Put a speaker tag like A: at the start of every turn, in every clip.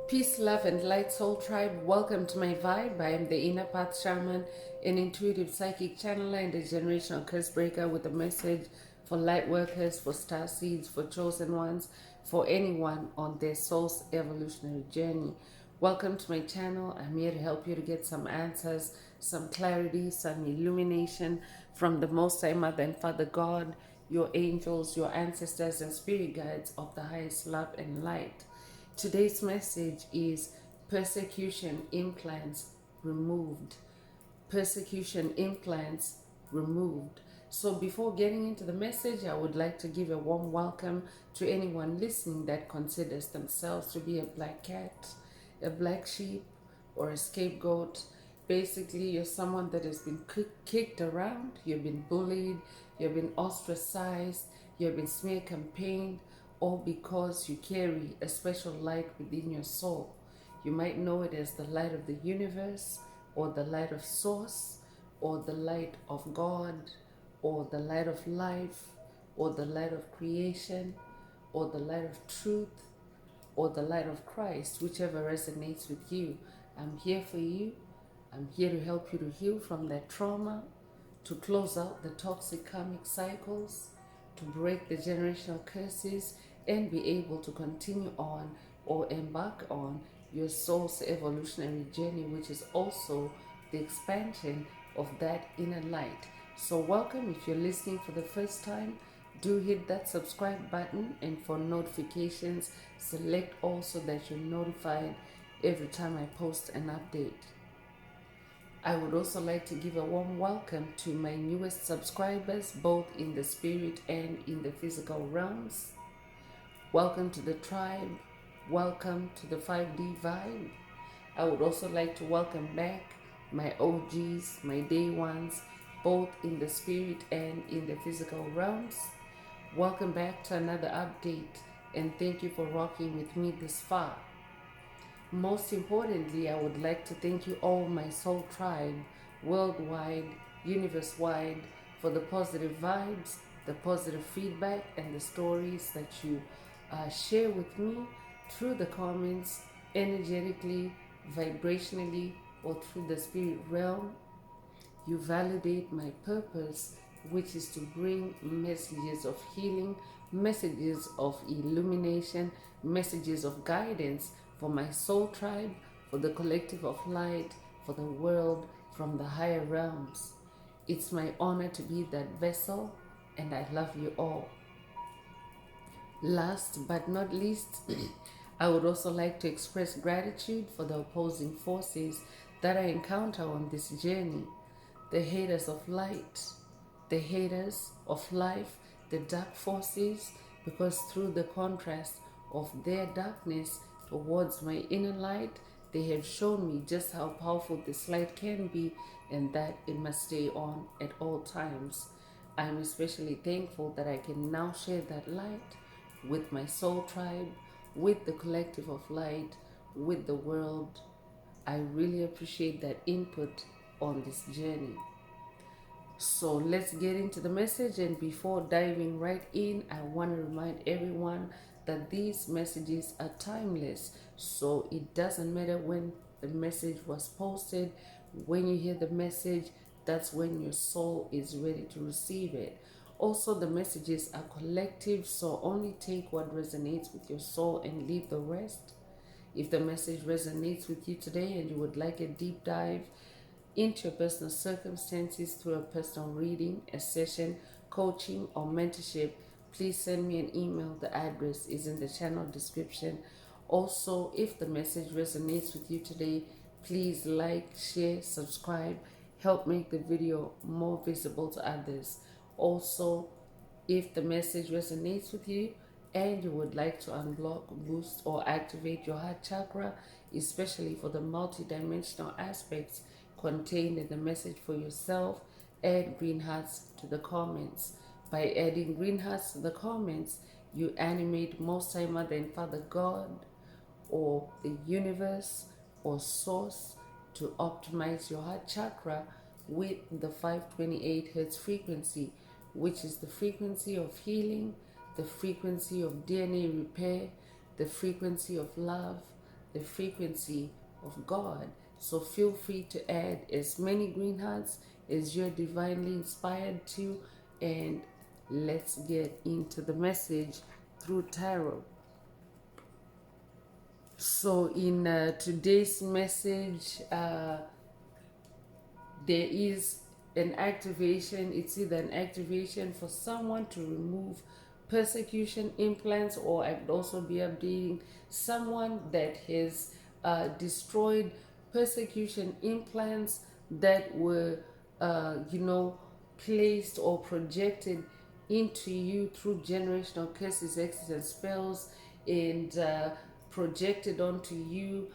A: Peace, love, and light soul tribe. Welcome to my vibe. I am the inner path shaman, an intuitive psychic channeler, and a generational curse breaker with a message for light workers, for star seeds, for chosen ones, for anyone on their soul's evolutionary journey. Welcome to my channel. I'm here to help you to get some answers, some clarity, some illumination from the Most High Mother and Father God, your angels, your ancestors, and spirit guides of the highest love and light. Today's message is persecution implants removed. Persecution implants removed. So, before getting into the message, I would like to give a warm welcome to anyone listening that considers themselves to be a black cat, a black sheep, or a scapegoat. Basically, you're someone that has been kicked around, you've been bullied, you've been ostracized, you've been smear campaigned, all because you carry a special light within your soul. You might know it as the light of the universe, or the light of source, or the light of God, or the light of life, or the light of creation, or the light of truth, or the light of Christ, whichever resonates with you. I'm here for you. I'm here to help you to heal from that trauma, to close out the toxic karmic cycles, to break the generational curses, and be able to continue on or embark on your soul's evolutionary journey, which is also the expansion of that inner light. So welcome. If you're listening for the first time, do hit that subscribe button, and for notifications, select all so that you're notified every time I post an update. I would also like to give a warm welcome to my newest subscribers, both in the spirit and in the physical realms. Welcome to the tribe. Welcome to the 5D vibe. I would also like to welcome back my OGs, my day ones, both in the spirit and in the physical realms. Welcome back to another update, and thank you for rocking with me this far. Most importantly, I would like to thank you all, my soul tribe, worldwide, universe-wide, for the positive vibes, the positive feedback, and the stories that you share with me through the comments, energetically, vibrationally, or through the spirit realm. You validate my purpose, which is to bring messages of healing, messages of illumination, messages of guidance for my soul tribe, for the collective of light, for the world from the higher realms. It's my honor to be that vessel, and I love you all. Last but not least, I would also like to express gratitude for the opposing forces that I encounter on this journey. The haters of light, the haters of life, the dark forces, because through the contrast of their darkness towards my inner light, they have shown me just how powerful this light can be, and that it must stay on at all times. I'm especially thankful that I can now share that light with my soul tribe, with the collective of light, with the world. I really appreciate that input on this journey. So let's get into the message, and before diving right in, I want to remind everyone that these messages are timeless. So it doesn't matter when the message was posted. When you hear the message, that's when your soul is ready to receive it. Also, the messages are collective, so only take what resonates with your soul and leave the rest. If the message resonates with you today and you would like a deep dive into your personal circumstances through a personal reading, a session, coaching, or mentorship, please send me an email. The address is in the channel description. Also, if the message resonates with you today, please like, share, subscribe, help make the video more visible to others. Also, if the message resonates with you and you would like to unblock, boost, or activate your heart chakra, especially for the multidimensional aspects contained in the message for yourself, add green hearts to the comments. By adding green hearts to the comments, you animate Most High Mother and Father God, or the universe, or source, to optimize your heart chakra with the 528 hertz frequency, which is the frequency of healing, the frequency of DNA repair, the frequency of love, the frequency of God. So feel free to add as many green hearts as you're divinely inspired to, and let's get into the message through tarot. So in today's message, there is an activation. It's either an activation for someone to remove persecution implants, or I could also be updating someone that has destroyed persecution implants that were placed or projected into you through generational curses, hexes, and spells, and projected onto you,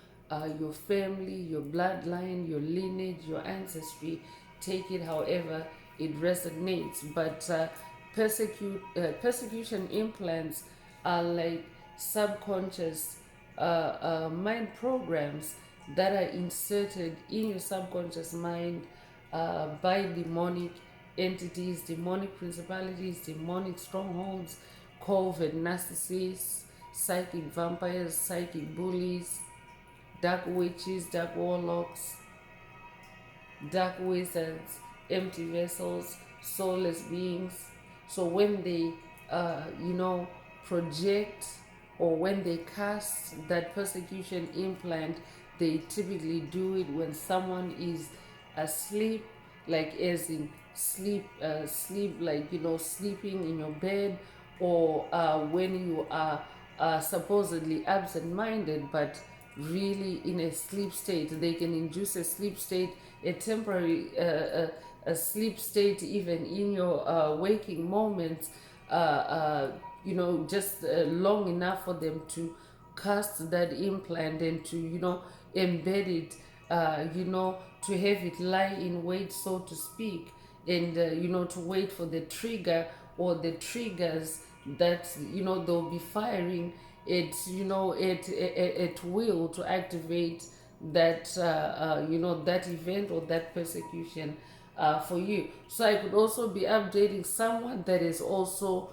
A: your family, your bloodline, your lineage, your ancestry. Take it however it resonates. But persecution implants are like subconscious mind programs that are inserted in your subconscious mind by demonic entities, demonic principalities, demonic strongholds, covert narcissists, psychic vampires, psychic bullies, dark witches, dark warlocks, dark wizards, empty vessels, soulless beings. So when they, project, or when they cast that persecution implant, they typically do it when someone is asleep, like as in sleep, like sleeping in your bed, or when you are supposedly absent-minded, but really in a sleep state. They can induce a sleep state, a temporary a sleep state, even in your waking moments, just long enough for them to cast that implant and to embed it, to have it lie in wait, so to speak, and to wait for the trigger or the triggers that they'll be firing it, at will, to activate that that event or that persecution for you. So I could also be updating someone that is also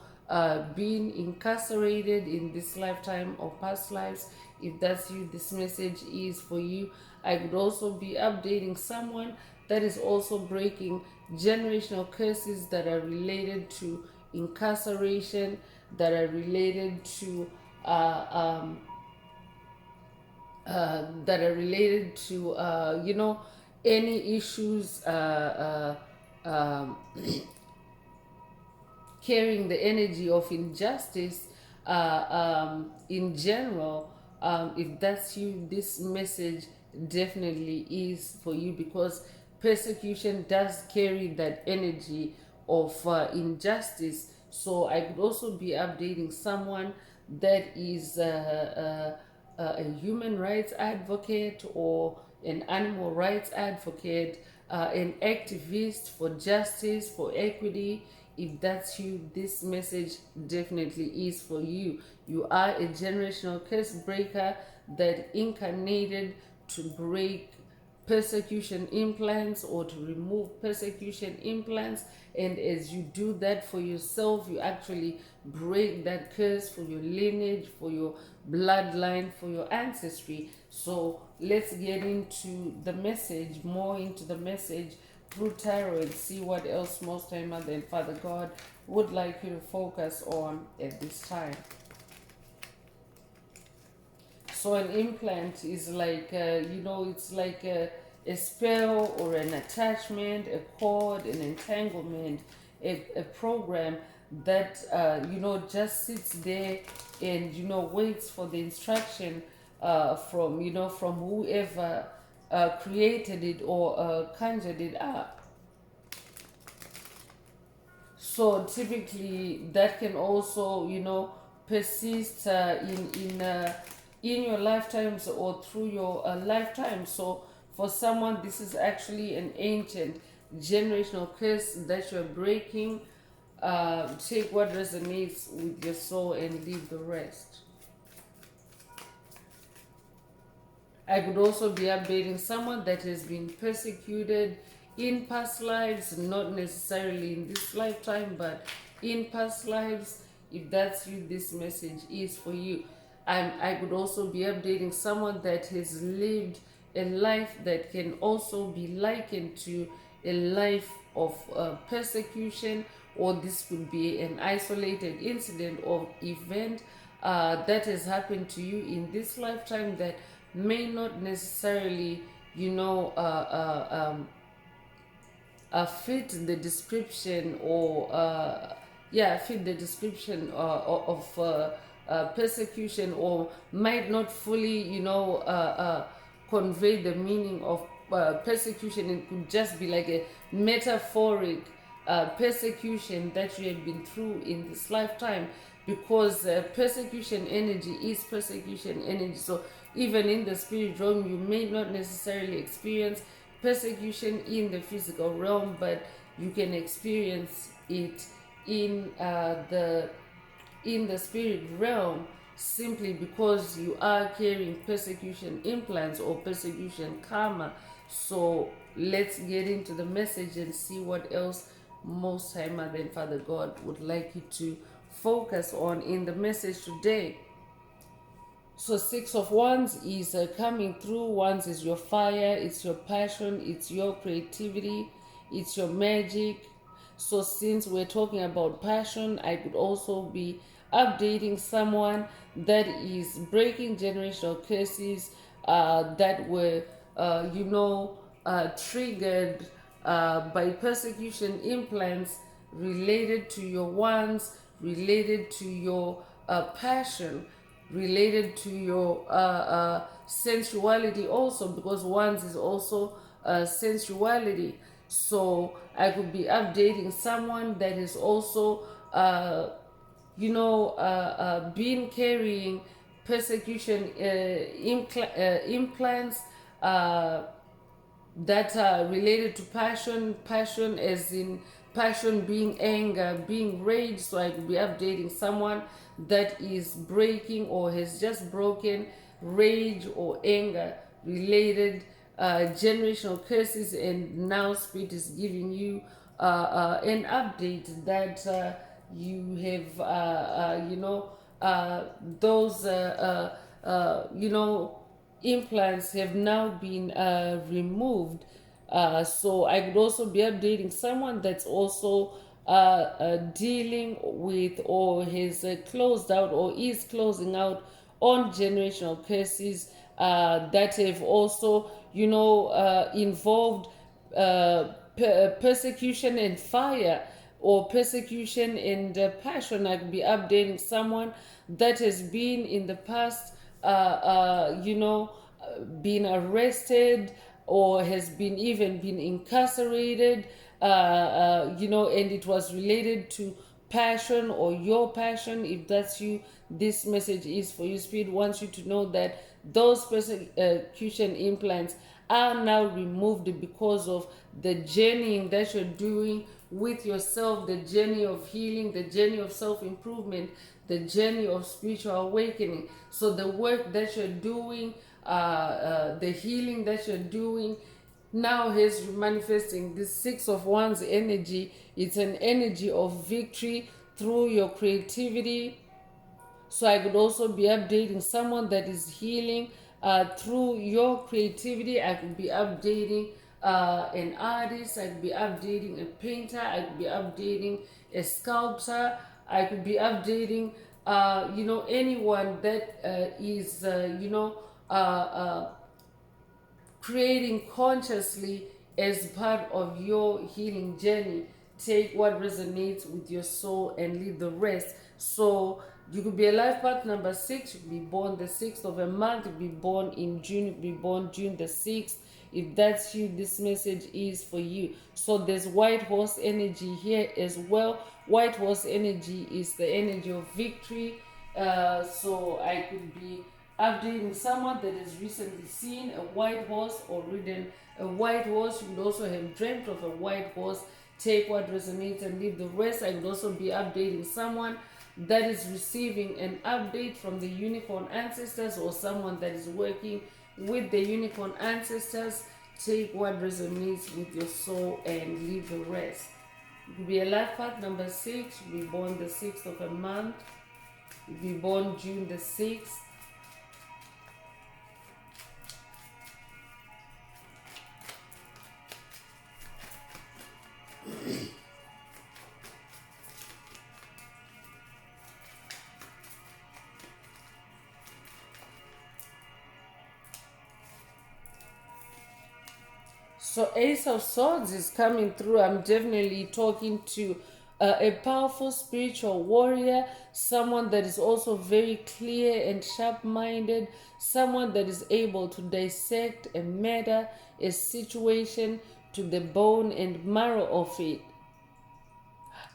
A: being incarcerated in this lifetime or past lives. If that's you, this message is for you. I could also be updating someone that is also breaking generational curses that are related to incarceration, that are related to any issues, carrying the energy of injustice in general. If that's you, this message definitely is for you, because persecution does carry that energy of injustice. So I could also be updating someone that is a human rights advocate, or an animal rights advocate, an activist for justice, for equity. If that's you, this message definitely is for you. You are a generational curse breaker that incarnated to break persecution implants, or to remove persecution implants. And as you do that for yourself, you actually break that curse for your lineage, for your bloodline, for your ancestry. So let's get into the message, more into the message through tarot, and see what else Most High Mother and Father God would like you to focus on at this time. So an implant is like, it's like a spell, or an attachment, a cord, an entanglement, a program that, just sits there and, waits for the instruction from whoever created it, or conjured it up. So typically that can also, persist in your lifetimes, or through your lifetime. So for someone, this is actually an ancient generational curse that you're breaking. Take what resonates with your soul and leave the rest. I could also be updating someone that has been persecuted in past lives, not necessarily in this lifetime, but in past lives. If that's you, this message is for you. I could also be updating someone that has lived a life that can also be likened to a life of persecution, or this could be an isolated incident or event that has happened to you in this lifetime that may not necessarily, fit the description, or fit the description of persecution, or might not fully, convey the meaning of persecution. It could just be like a metaphoric persecution that you have been through in this lifetime, because persecution energy is persecution energy. So even in the spirit realm, you may not necessarily experience persecution in the physical realm, but you can experience it in the spirit realm, simply because you are carrying persecution implants or persecution karma. So let's get into the message and see what else Most High Mother and Father God would like you to focus on in the message today. So Six of Wands is coming through. Wands is your fire, it's your passion, it's your creativity, it's your magic. So since we're talking about passion, I could also be updating someone that is breaking generational curses that were, triggered by persecution implants related to your wands, related to your passion, related to your sensuality also, because wands is also sensuality. So I could be updating someone that is also been carrying persecution implants that are related to passion as in passion being anger, being rage. So I could be updating someone that is breaking or has just broken rage or anger related generational curses, and now Spirit is giving you an update that you have those implants have now been removed. So I could also be updating someone that's also dealing with, or has closed out, or is closing out on generational curses that have also, involved persecution and fire, or persecution and passion. I could be updating someone that has been in the past, been arrested, or has been even been incarcerated, and it was related to passion or your passion. If that's you, this message is for you. Spirit wants you to know that those persecution implants are now removed because of the journeying that you're doing with yourself, the journey of healing, the journey of self-improvement, the journey of spiritual awakening. So the work that you're doing, the healing that you're doing, now is manifesting this Six of Wands energy. It's an energy of victory through your creativity. So I could also be updating someone that is healing through your creativity. I could be updating an artist. I could be updating a painter. I could be updating a sculptor. I could be updating, anyone that is, creating consciously as part of your healing journey. Take what resonates with your soul and leave the rest. So you could be a life path number 6. You could be born the 6th of a month. You could be born in June. You could be born June the 6th. If that's you, this message is for you. So there's white horse energy here as well. White horse energy is the energy of victory. So I could be updating someone that has recently seen a white horse or ridden a white horse. You could also have dreamt of a white horse. Take what resonates and leave the rest. I could also be updating someone that is receiving an update from the unicorn ancestors, or someone that is working with the unicorn ancestors. Take what resonates with your soul and leave the rest. You could be a life path number 6. You be born the 6th of a month. You be born June the 6th. So Ace of Swords is coming through. I'm definitely talking to a powerful spiritual warrior, someone that is also very clear and sharp-minded, someone that is able to dissect and matter a situation to the bone and marrow of it.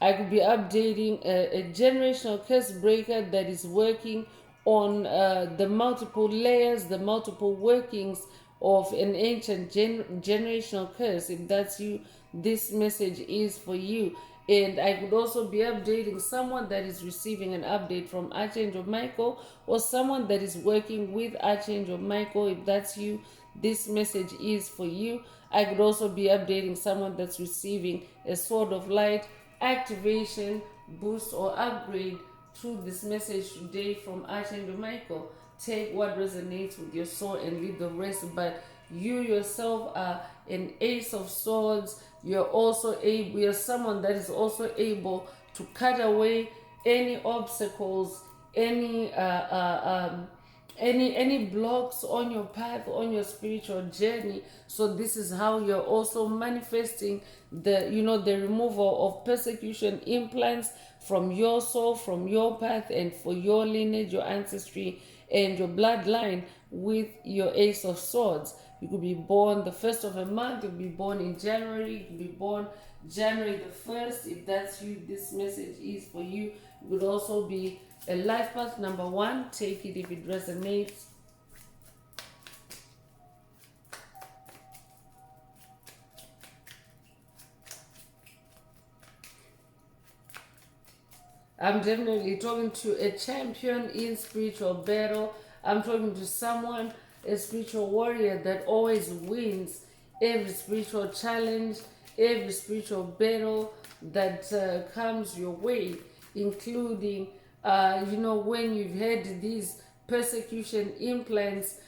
A: I could be updating a generational curse breaker that is working on the multiple layers, the multiple workings of an ancient generational curse. If that's you, this message is for you. And I could also be updating someone that is receiving an update from Archangel Michael, or someone that is working with Archangel Michael. If that's you, this message is for you. I could also be updating someone that's receiving a sword of light activation, boost, or upgrade through this message today from Archangel Michael. Take what resonates with your soul and leave the rest. But you yourself are an Ace of Swords. You're also able, you're someone that is also able to cut away any obstacles, any blocks on your path, on your spiritual journey. So this is how you're also manifesting the the removal of persecution implants from your soul, from your path, and for your lineage, your ancestry, and your bloodline with your Ace of Swords. You could be born the first of a month, you could be born in January, you could be born January the 1st. If that's you, this message is for you. You could also be a life path number 1. Take it if it resonates. I'm definitely talking to a champion in spiritual battle. I'm talking to someone, a spiritual warrior that always wins every spiritual challenge, every spiritual battle that comes your way, including, when you've had these persecution implants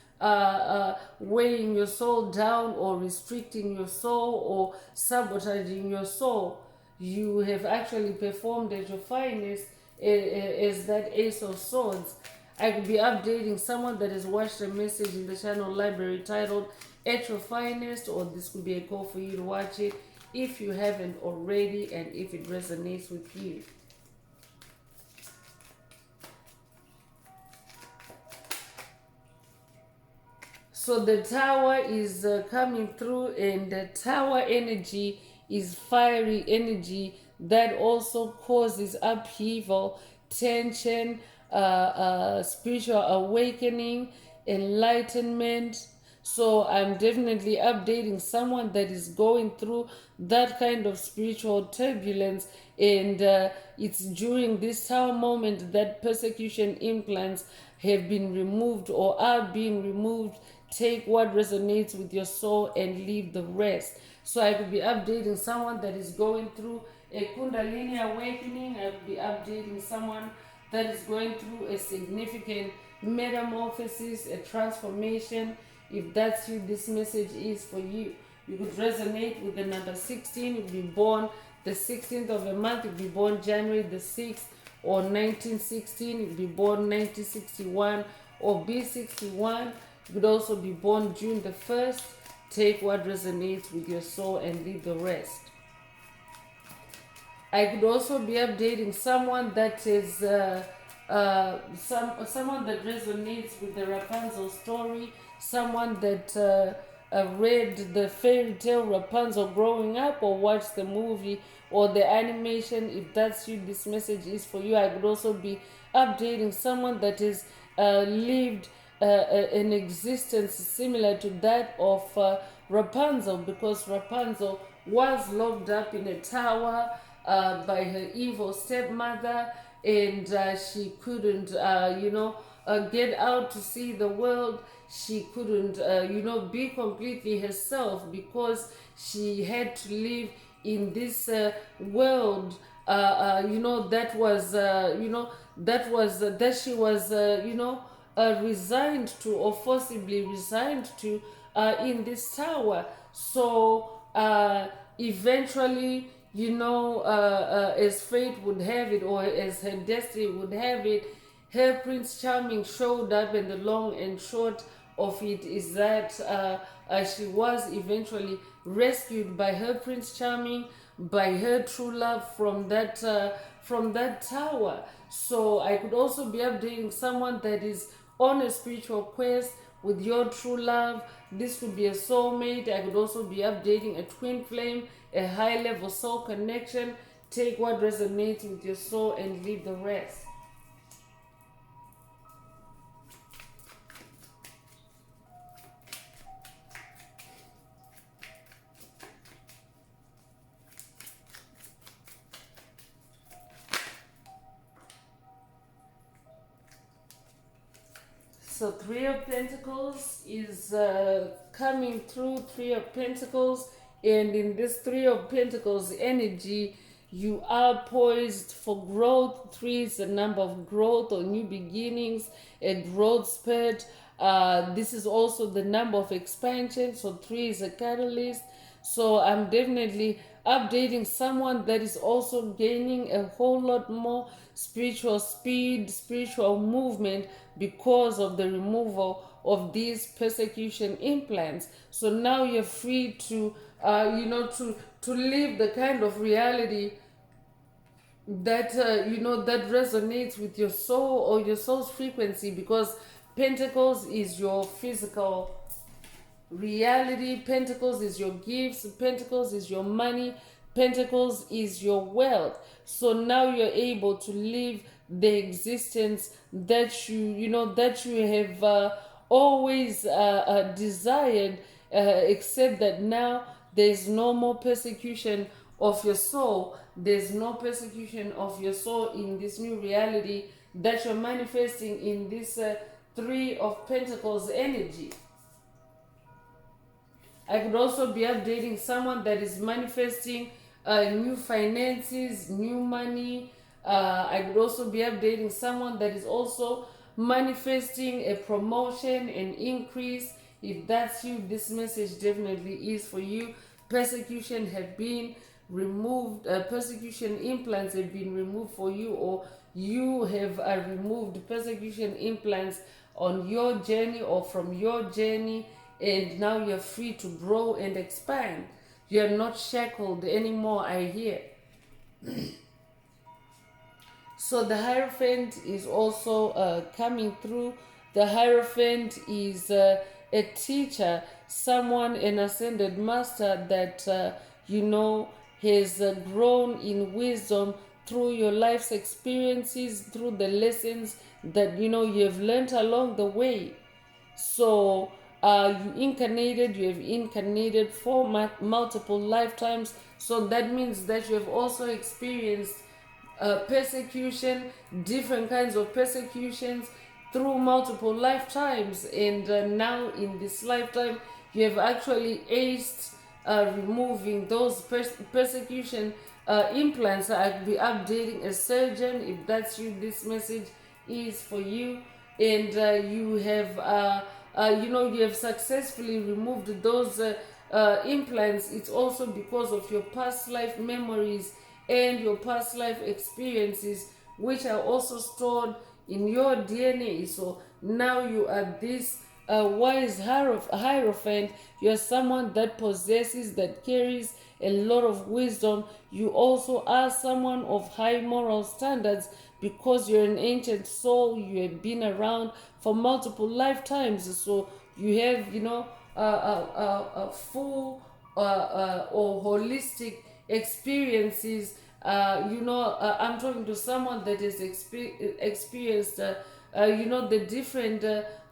A: weighing your soul down, or restricting your soul, or sabotaging your soul. You have actually performed at your finest as that Ace of Swords. I could be updating someone that has watched a message in the channel library titled At Your Finest, or this could be a call for you to watch it if you haven't already and if it resonates with you. So the Tower is coming through, and the Tower energy is fiery energy that also causes upheaval, tension, spiritual awakening, enlightenment. So I'm definitely updating someone that is going through that kind of spiritual turbulence, and it's during this Tower moment that persecution implants have been removed or are being removed. Take what resonates with your soul and leave the rest. So I could be updating someone that is going through a Kundalini awakening. I could be updating someone that is going through a significant metamorphosis, a transformation. If that's you, this message is for you. You could resonate with the number 16. You'll be born the 16th of a month. You'll be born January the 6th, or 1916. You'll be born 1961 or B61. You could also be born June the 1st. Take what resonates with your soul and leave the rest. I could also be updating someone that is someone that resonates with the Rapunzel story, someone that read the fairy tale Rapunzel growing up, or watched the movie or the animation. If that's you, this message is for you. I could also be updating someone that has lived an existence similar to that of Rapunzel, because Rapunzel was locked up in a tower by her evil stepmother, and she couldn't, get out to see the world. She couldn't, be completely herself, because she had to live in this world, that she was, resigned to, or forcibly resigned to, in this tower. So eventually, as fate would have it, or as her destiny would have it, her Prince Charming showed up, and the long and short of it is that she was eventually rescued by her Prince Charming, by her true love from that tower. So I could also be updating someone that is on a spiritual quest with your true love. This could be a soulmate. I could also be updating a twin flame, a high level soul connection. Take what resonates with your soul and leave the rest. So Three of Pentacles is coming through. Three of Pentacles, and in this Three of Pentacles energy, you are poised for growth. Three is the number of growth or new beginnings, a growth spurt. This is also the number of expansion. So three is a catalyst. So I'm definitely updating someone that is also gaining a whole lot more spiritual speed, spiritual movement because of the removal of these persecution implants. So now you're free to, to live the kind of reality that that resonates with your soul or your soul's frequency, because Pentacles is your physical reality. Pentacles is your gifts. Pentacles is your money. Pentacles is your wealth. So now you're able to live the existence that that you have always desired, except that now there's no more persecution of your soul. There's no persecution of your soul in this new reality that you're manifesting in this Three of Pentacles energy. I could also be updating someone that is manifesting new finances, new money. I could also be updating someone that is also manifesting a promotion, an increase. If that's you, this message definitely is for you. Persecution have been removed. Persecution implants have been removed for you, or you have removed persecution implants on your journey or from your journey, and now you're free to grow and expand. You're not shackled anymore, I hear. So the Hierophant is also coming through. The Hierophant is a teacher, someone, an ascended master that has grown in wisdom through your life's experiences, through the lessons that you have learned along the way. So you have incarnated for multiple lifetimes. So that means that you have also experienced persecution, different kinds of persecutions through multiple lifetimes. And now in this lifetime, you have actually aced removing those persecution implants. I'll be updating a surgeon. If that's you, this message is for you. And you have successfully removed those implants. It's also because of your past life memories and your past life experiences, which are also stored in your DNA. So now you are this wise Hierophant. You're someone that possesses, that carries a lot of wisdom. You also are someone of high moral standards because you're an ancient soul. You have been around for multiple lifetimes. So you have, a full or holistic experiences. I'm talking to someone that has experienced, the different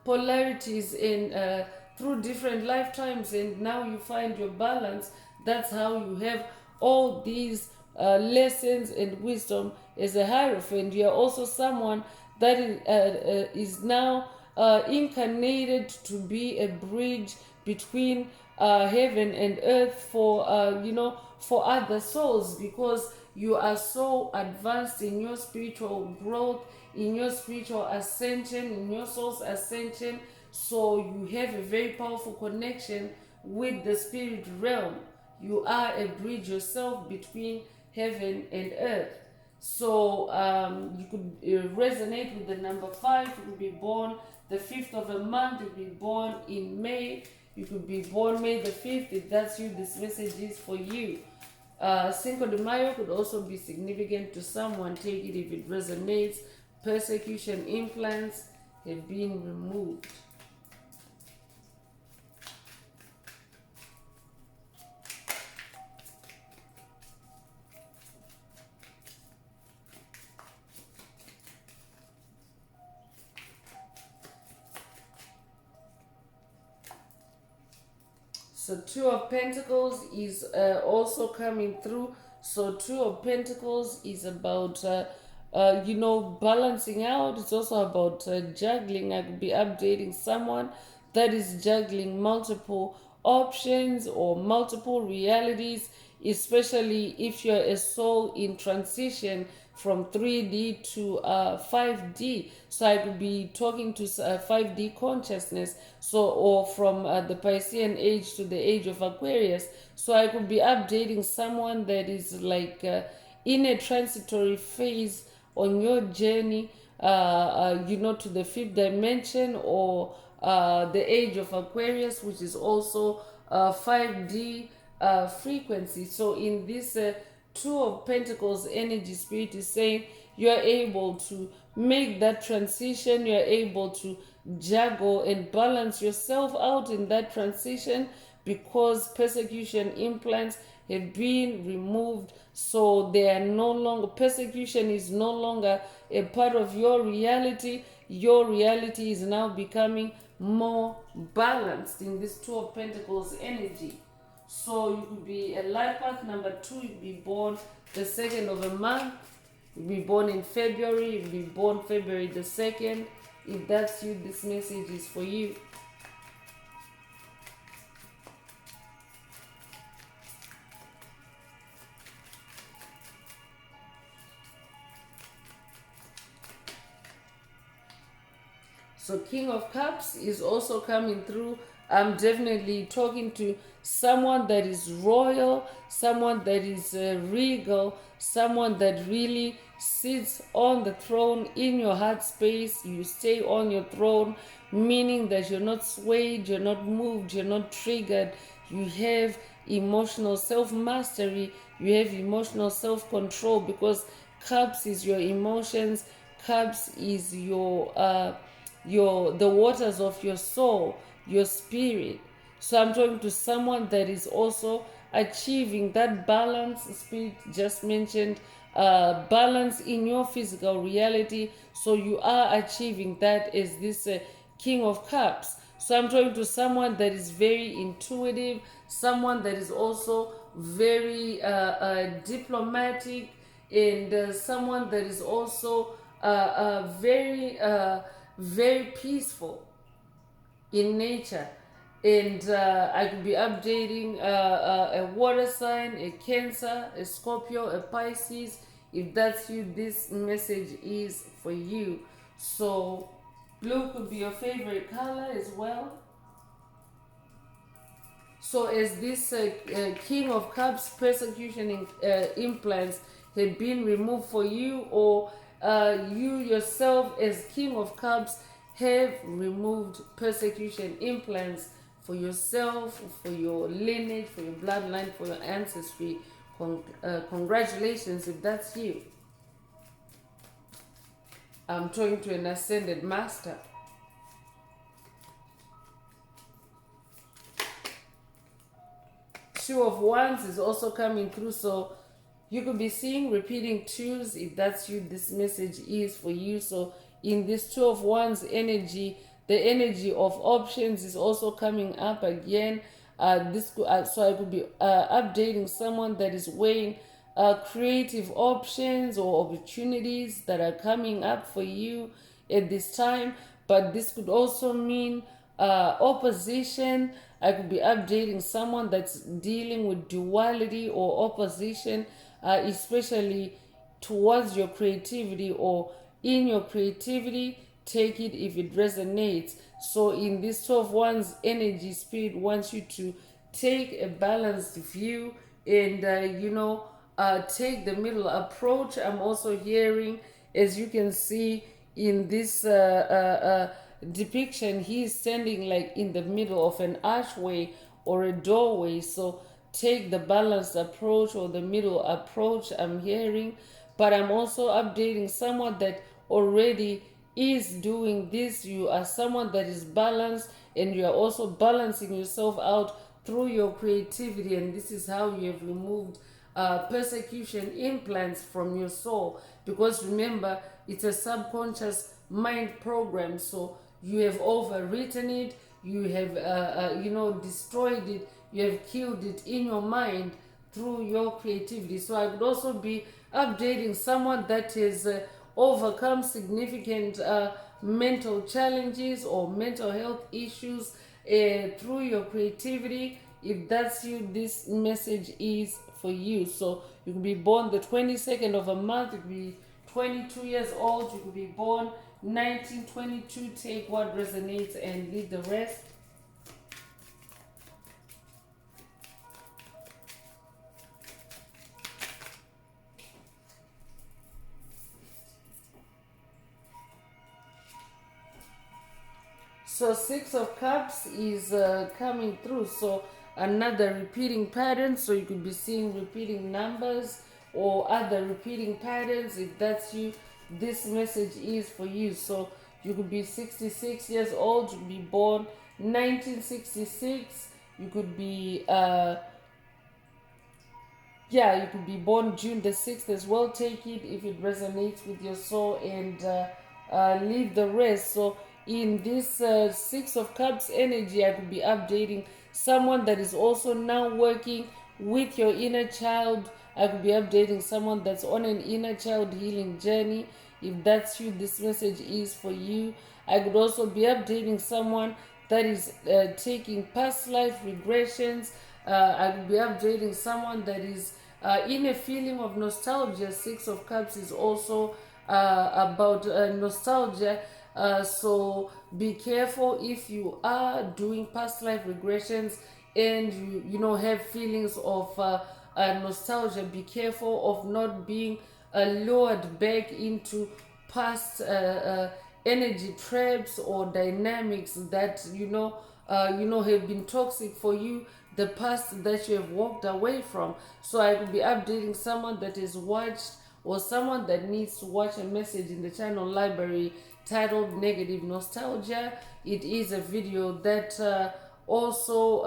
A: polarities in through different lifetimes, and now you find your balance. That's how you have all these lessons and wisdom as a Hierophant. You are also someone that is now incarnated to be a bridge between heaven and earth for for other souls, because you are so advanced in your spiritual growth, in your spiritual ascension, in your soul's ascension. So you have a very powerful connection with the spirit realm. You are a bridge yourself between heaven and earth. So you could resonate with the number 5. You could be born the 5th of a month. You could be born in May. You could be born May the 5th. If that's you, this message is for you. Cinco de Mayo could also be significant to someone. Take it if it resonates. Persecution implants have been removed. So Two of Pentacles is also coming through. So Two of Pentacles is about, balancing out. It's also about juggling. I could be updating someone that is juggling multiple options or multiple realities, especially if you're a soul in transition from 3D to 5D. So I could be talking to 5D consciousness, so or from the Piscean age to the age of Aquarius. So I could be updating someone that is like in a transitory phase on your journey, to the fifth dimension, or the age of Aquarius, which is also 5D frequency. So in this Two of Pentacles energy, Spirit is saying you're able to make that transition, you're able to juggle and balance yourself out in that transition, because persecution implants have been removed. So they are no longer, persecution is no longer a part of your reality. Your reality is now becoming more balanced in this Two of Pentacles energy. So you could be a life path number 2, you'd be born the 2nd of a month, you'd be born in February, you'd be born February the 2nd. If that's you, this message is for you. So King of Cups is also coming through. I'm definitely talking to someone that is royal, someone that is regal, someone that really sits on the throne in your heart space. You stay on your throne, meaning that you're not swayed, you're not moved, you're not triggered. You have emotional self-mastery, you have emotional self-control, because Cups is your emotions, Cups is the waters of your soul, your spirit. So I'm talking to someone that is also achieving that balance. Spirit just mentioned balance in your physical reality. So you are achieving that as this King of Cups. So I'm talking to someone that is very intuitive, someone that is also very diplomatic, and someone that is also very peaceful in nature. And I could be updating a water sign, a Cancer, a Scorpio, a Pisces. If that's you, this message is for you. So blue could be your favorite color as well. So as this King of Cups persecution implants had been removed for you, or you yourself as King of Cups have removed persecution implants for yourself, for your lineage, for your bloodline, for your ancestry, congratulations if that's you. I'm talking to an ascended master. Two of Wands is also coming through, so you could be seeing repeating twos. If that's you, this message is for you. So in this Two of Wands energy, the energy of options is also coming up again. So I could be updating someone that is weighing creative options or opportunities that are coming up for you at this time. But this could also mean opposition. I could be updating someone that's dealing with duality or opposition, especially towards your creativity or in your creativity. Take it if it resonates. So in this 12 one's energy, Spirit wants you to take a balanced view and take the middle approach. I'm also hearing, as you can see in this depiction, he's standing like in the middle of an archway or a doorway. So take the balanced approach or the middle approach, I'm hearing. But I'm also updating someone that already is doing this. You are someone that is balanced, and you are also balancing yourself out through your creativity. And this is how you have removed persecution implants from your soul. Because remember, it's a subconscious mind program. So you have overwritten it, you have destroyed it, you have killed it in your mind through your creativity. So I would also be updating someone that has overcome significant mental challenges or mental health issues through your creativity. If that's you, this message is for you. So you could be born the 22nd of a month, you could be 22 years old, you could be born 1922. Take what resonates and leave the rest. So Six of Cups is coming through. So another repeating pattern. So you could be seeing repeating numbers or other repeating patterns. If that's you, this message is for you. So you could be 66 years old. You could be born 1966. You could be you could be born June the 6th as well. Take it if it resonates with your soul, and leave the rest. So in this Six of Cups energy, I could be updating someone that is also now working with your inner child. I could be updating someone that's on an inner child healing journey. If that's you, this message is for you. I could also be updating someone that is taking past life regressions. I could be updating someone that is in a feeling of nostalgia. Six of Cups is also about nostalgia. So be careful if you are doing past life regressions and you have feelings of nostalgia. Be careful of not being lured back into past energy traps or dynamics that have been toxic for you, the past that you have walked away from. So I will be updating someone that is watched or someone that needs to watch a message in the channel library titled Negative Nostalgia. It is a video that also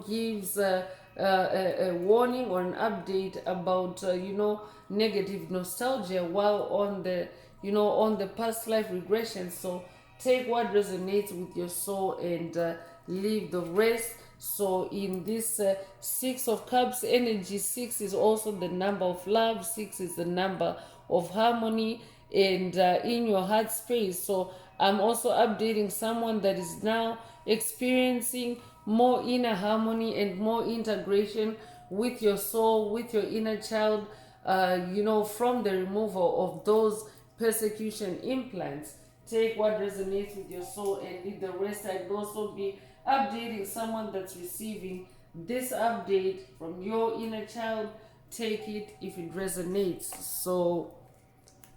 A: gives a warning or an update about negative nostalgia while on the past life regression. So take what resonates with your soul and leave the rest. So in this Six of Cups energy, 6 is also the number of love, 6 is the number of harmony, and in your heart space. So I'm also updating someone that is now experiencing more inner harmony and more integration with your soul, with your inner child, from the removal of those persecution implants. Take what resonates with your soul and leave the rest. I could also be updating someone that's receiving this update from your inner child. Take it if it resonates. So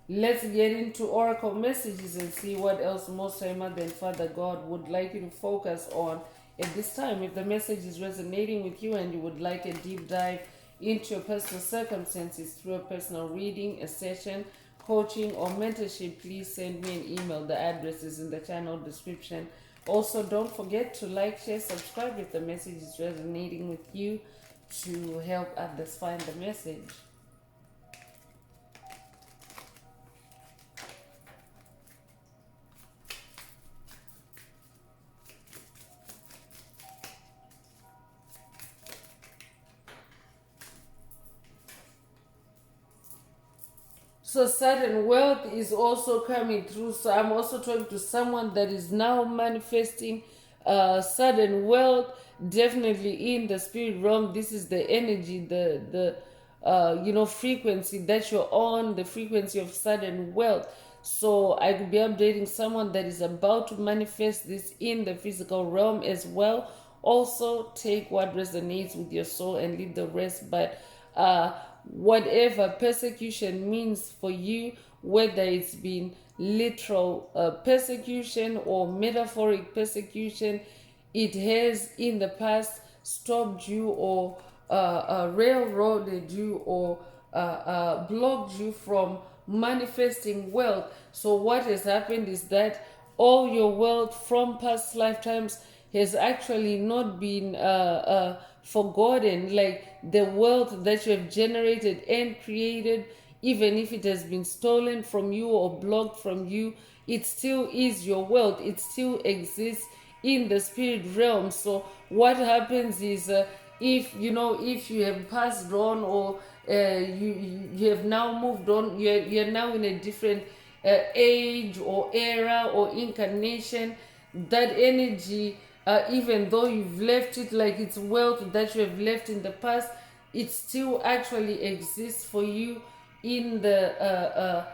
A: let's get into oracle messages and see what else Most High Mother and Father God would like you to focus on at this time. If the message is resonating with you and you would like a deep dive into your personal circumstances through a personal reading, a session, coaching, or mentorship, please send me an email. The address is in the channel description. Also, don't forget to like, share, subscribe if the message is resonating with you to help others find the message. So sudden wealth is also coming through. So I'm also talking to someone that is now manifesting sudden wealth. Definitely in the spirit realm, this is the energy, the frequency that you're on, the frequency of sudden wealth. So I could be updating someone that is about to manifest this in the physical realm as well. Also, take what resonates with your soul and leave the rest. But whatever persecution means for you, whether it's been literal persecution or metaphoric persecution. It has in the past stopped you or railroaded you or blocked you from manifesting wealth. So what has happened is that all your wealth from past lifetimes has actually not been forgotten. Like the wealth that you have generated and created, even if it has been stolen from you or blocked from you, it still is your wealth. It still exists in the spirit realm. So what happens is, if if you have passed on, or you have now moved on, you're now in a different age or era or incarnation, that energy, even though you've left it, like it's wealth that you have left in the past, it still actually exists for you in the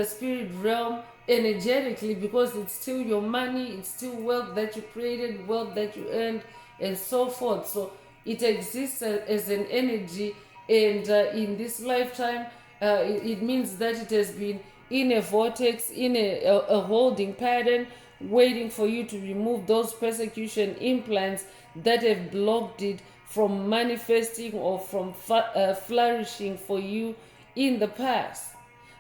A: spirit realm energetically, because it's still your money, it's still wealth that you created, wealth that you earned, and so forth. So it exists as an energy, and in this lifetime, it means that it has been in a vortex, in a holding pattern, waiting for you to remove those persecution implants that have blocked it from manifesting or from flourishing for you in the past.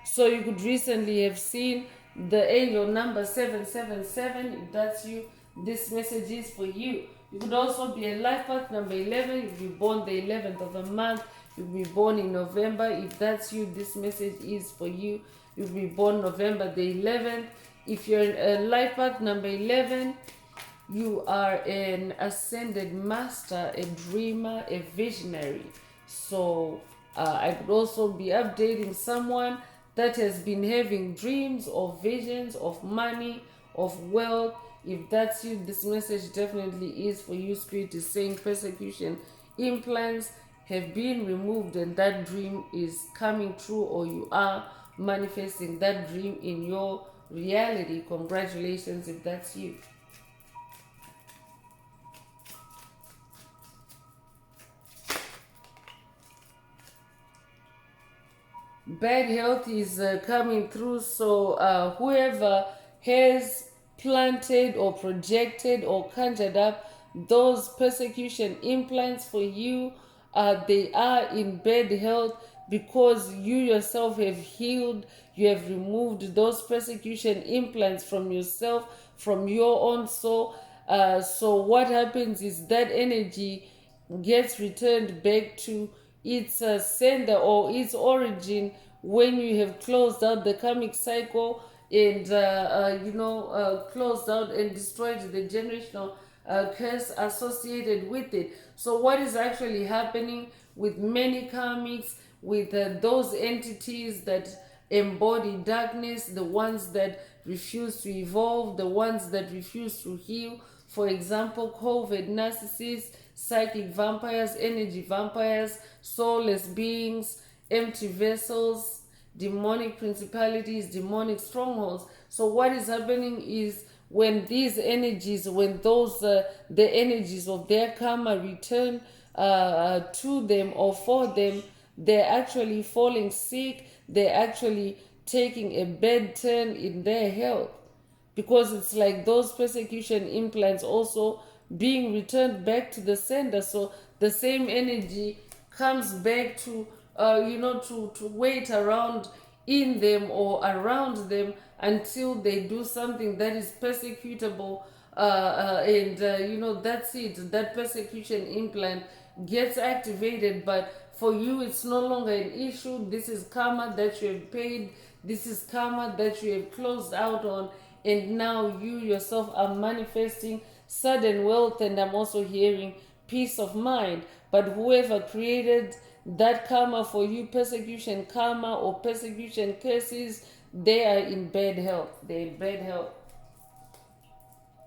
A: So you could recently have seen the angel number 777. If that's you, this message is for you. You could also be a life path number 11. You'll be born the 11th of the month. You'll be born in November. If that's you, this message is for you. You'll be born November the 11th. If you're a life path number 11, you are an ascended master, a dreamer, a visionary. So I could also be updating someone that has been having dreams or visions of money, of wealth. If that's you, this message definitely is for you. Spirit is saying persecution implants have been removed and that dream is coming true, or you are manifesting that dream in your reality. Congratulations if that's you. Bad health is coming through. So whoever has planted or projected or conjured up those persecution implants for you, they are in bad health, because you yourself have healed. You have removed those persecution implants from yourself, from your own soul. So what happens is that energy gets returned back to its sender or its origin when you have closed out the karmic cycle, and closed out and destroyed the generational curse associated with it. So what is actually happening with many karmics, with those entities that embody darkness, the ones that refuse to evolve, the ones that refuse to heal? For example, COVID narcissists, psychic vampires, energy vampires, soulless beings, empty vessels, demonic principalities, demonic strongholds. So what is happening is, when these energies, when those the energies of their karma return to them or for them, they're actually falling sick. They're actually taking a bad turn in their health, because it's like those persecution implants also being returned back to the sender. So the same energy comes back to to wait around in them or around them until they do something that is persecutable, that's it. That persecution implant gets activated. But for you, it's no longer an issue. This is karma that you have paid. This is karma that you have closed out on, and now you yourself are manifesting sudden wealth. And I'm also hearing peace of mind. But whoever created that karma for you, persecution karma or persecution curses, they are in bad health. They're in bad health.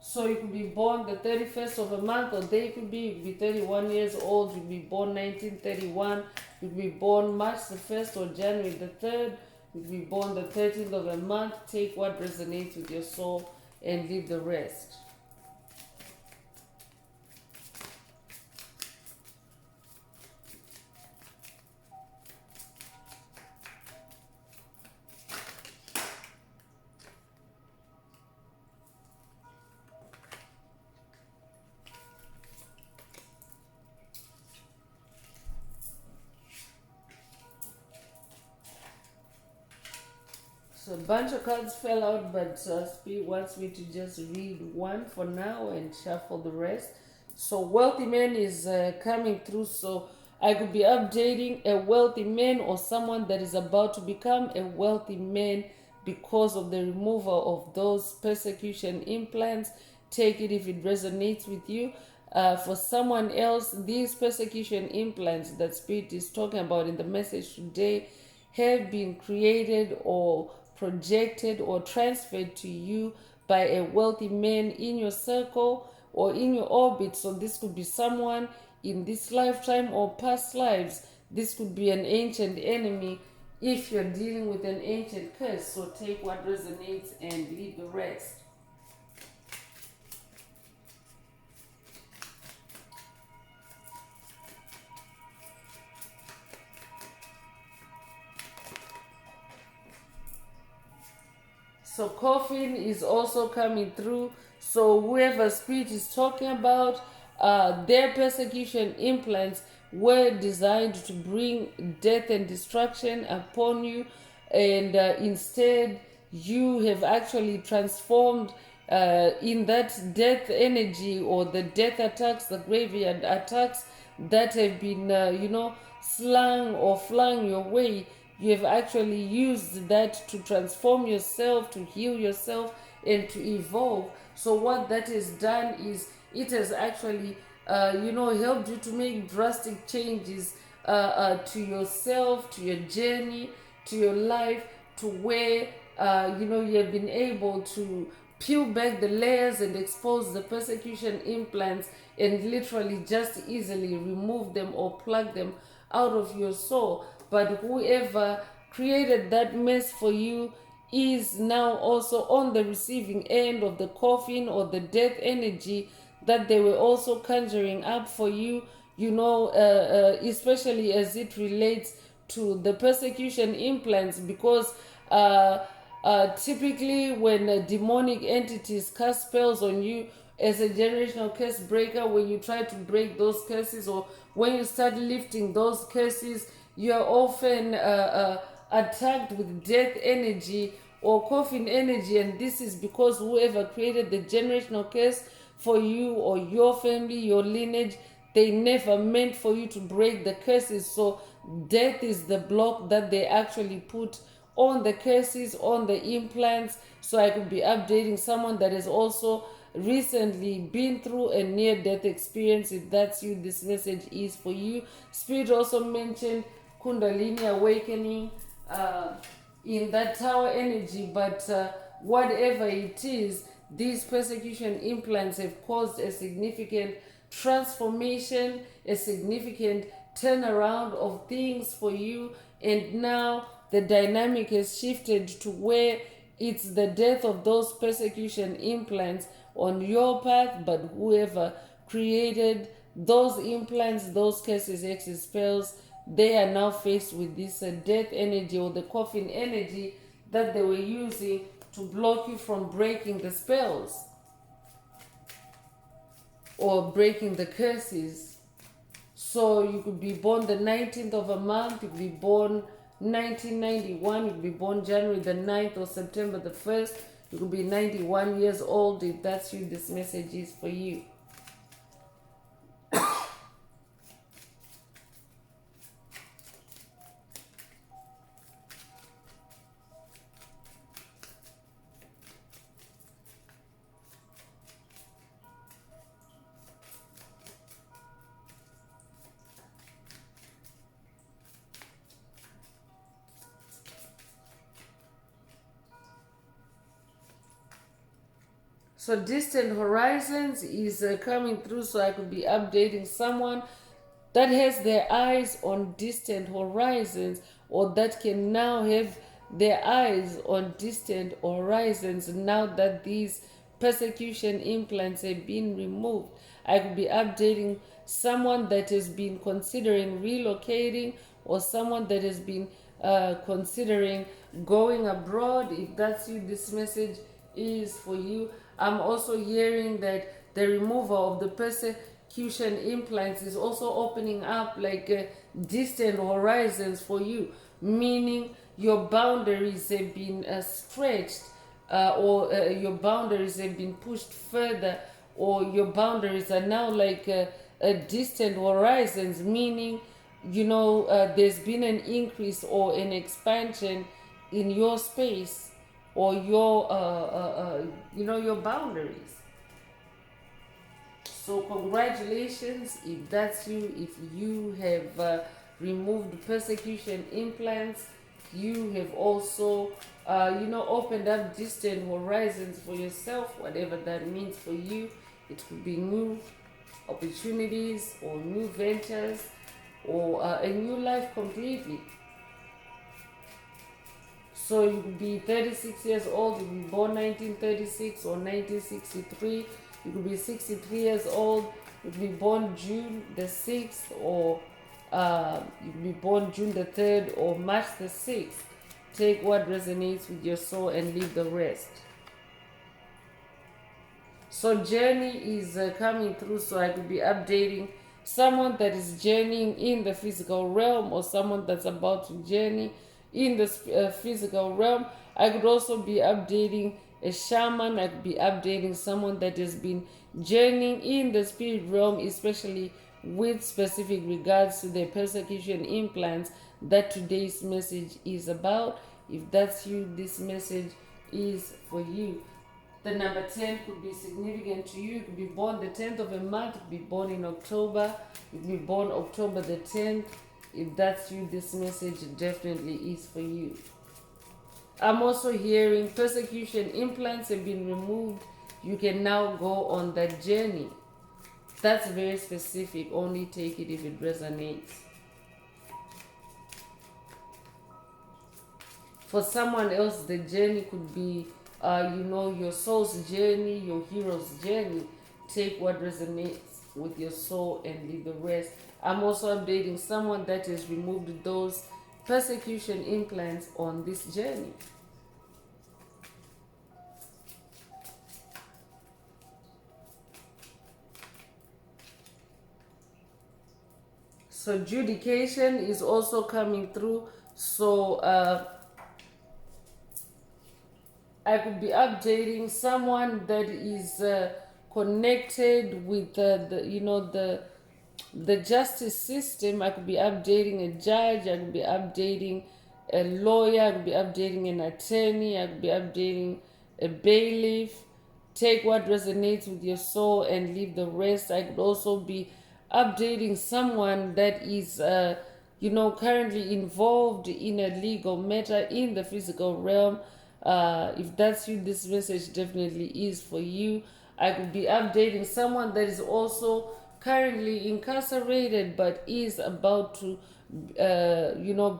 A: So you could be born the 31st of a month, or you could be 31 years old. You could be born 1931. You could be born March the 1st or January the 3rd. You could be born the 13th of a month. Take what resonates with your soul and leave the rest. So a bunch of cards fell out, but Spirit wants me to just read one for now and shuffle the rest. So wealthy man is coming through. So I could be updating a wealthy man or someone that is about to become a wealthy man because of the removal of those persecution implants. Take it if it resonates with you. For someone else, these persecution implants that Spirit is talking about in the message today have been created or projected or transferred to you by a wealthy man in your circle or in your orbit. So this could be someone in this lifetime or past lives. This could be an ancient enemy if you're dealing with an ancient curse. So take what resonates and leave the rest. So coffin is also coming through. So whoever Spirit is talking about, their persecution implants were designed to bring death and destruction upon you, and instead you have actually transformed in that death energy or the death attacks, the graveyard attacks that have been, slung or flung your way. You have actually used that to transform yourself, to heal yourself, and to evolve. So what that has done is it has actually, helped you to make drastic changes to yourself, to your journey, to your life, to where, you have been able to peel back the layers and expose the persecution implants and literally just easily remove them or plug them out of your soul. But whoever created that mess for you is now also on the receiving end of the coffin or the death energy that they were also conjuring up for you, especially as it relates to the persecution implants, because typically when demonic entities cast spells on you as a generational curse breaker, when you try to break those curses or when you start lifting those curses, you are often attacked with death energy or coffin energy, and this is because whoever created the generational curse for you or your family, your lineage, they never meant for you to break the curses. So death is the block that they actually put on the curses, on the implants. So I could be updating someone that has also recently been through a near-death experience. If that's you, this message is for you. Spirit also mentioned Kundalini awakening in that tower energy, but whatever it is, these persecution implants have caused a significant transformation, a significant turnaround of things for you, and now the dynamic has shifted to where it's the death of those persecution implants on your path, but whoever created those implants, those curses, hexes, spells, they are now faced with this death energy or the coffin energy that they were using to block you from breaking the spells or breaking the curses. So you could be born the 19th of a month, you could be born 1991, you could be born January the 9th or September the 1st, you could be 91 years old. If that's you, this message is for you. So distant horizons is coming through, so I could be updating someone that has their eyes on distant horizons, or that can now have their eyes on distant horizons now that these persecution implants have been removed. I could be updating someone that has been considering relocating, or someone that has been considering going abroad. If that's you, this message is for you. I'm also hearing that the removal of the persecution implants is also opening up like distant horizons for you, meaning your boundaries have been stretched, or your boundaries have been pushed further, or your boundaries are now like distant horizons, meaning, there's been an increase or an expansion in your space, or your boundaries. So congratulations if that's you. If you have removed persecution implants, you have also opened up distant horizons for yourself, whatever that means for you. It could be new opportunities or new ventures, or a new life completely. So you could be 36 years old, you could be born 1936 or 1963. You could be 63 years old, you could be born June the 6th, or you could be born June the 3rd or March the 6th. Take what resonates with your soul and leave the rest. So journey is coming through, so I could be updating someone that is journeying in the physical realm, or someone that's about to journey in the physical realm. I could also be updating a shaman. I could be updating someone that has been journeying in the spirit realm, especially with specific regards to the persecution implants that today's message is about. If that's you, this message is for you. The number 10 could be significant to you. You could be born the 10th of a month, you could be born in October, you could be born October the 10th. If that's you, this message definitely is for you. I'm also hearing persecution implants have been removed. You can now go on that journey. That's very specific. Only take it if it resonates. For someone else, the journey could be your soul's journey, your hero's journey. Take what resonates with your soul and leave the rest. I'm also updating someone that has removed those persecution implants on this journey. So judication is also coming through. So I could be updating someone that is connected with the justice system. I could be updating a judge. I could be updating a lawyer. I could be updating an attorney. I could be updating a bailiff. Take what resonates with your soul and leave the rest. I could also be updating someone that is currently involved in a legal matter in the physical realm. If that's you, this message definitely is for you. I could be updating someone that is also currently incarcerated but is about to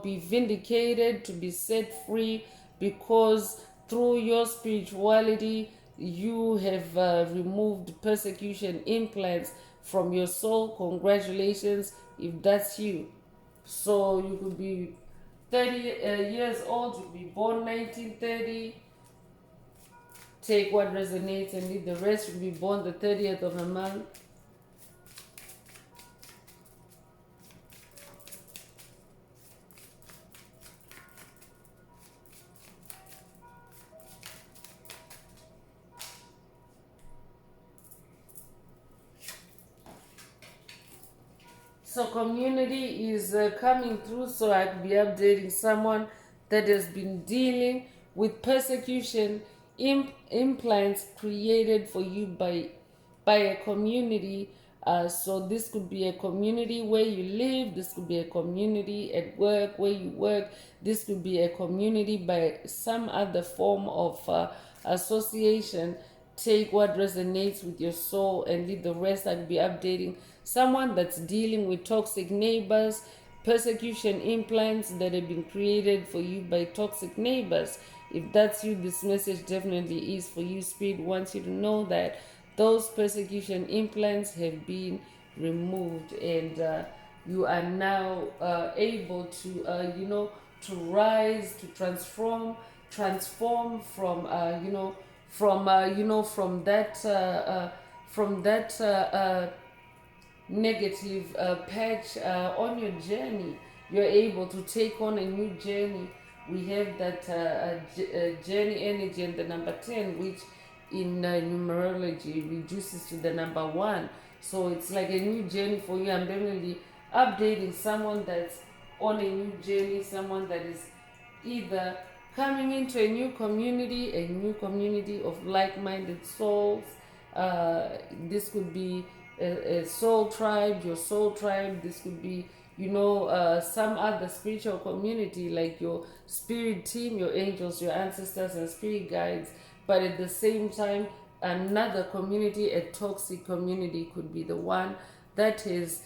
A: be vindicated, to be set free, because through your spirituality you have removed persecution implants from your soul. Congratulations if that's you. So you could be 30 years old, you could be born 1930. Take what resonates and leave the rest. You could be born the 30th of a month. So community is coming through, so I could be updating someone that has been dealing with persecution implants created for you by a community. So this could be a community where you live. This could be a community at work where you work. This could be a community by some other form of association. Take what resonates with your soul and leave the rest. I'd be updating someone that's dealing with toxic neighbors, persecution implants that have been created for you by toxic neighbors. If that's you, this message definitely is for you. Spirit wants you to know that those persecution implants have been removed, and you are now able to to rise, to transform from that negative patch on your journey. You're able to take on a new journey we have that journey energy and the number 10, which in numerology reduces to the number 1. So it's like a new journey for you. I'm definitely updating someone that's on a new journey, someone that is either coming into a new community of like-minded souls. This could be a soul tribe, your soul tribe. This could be, some other spiritual community like your spirit team, your angels, your ancestors, and spirit guides. But at the same time, another community, a toxic community, could be the one that is,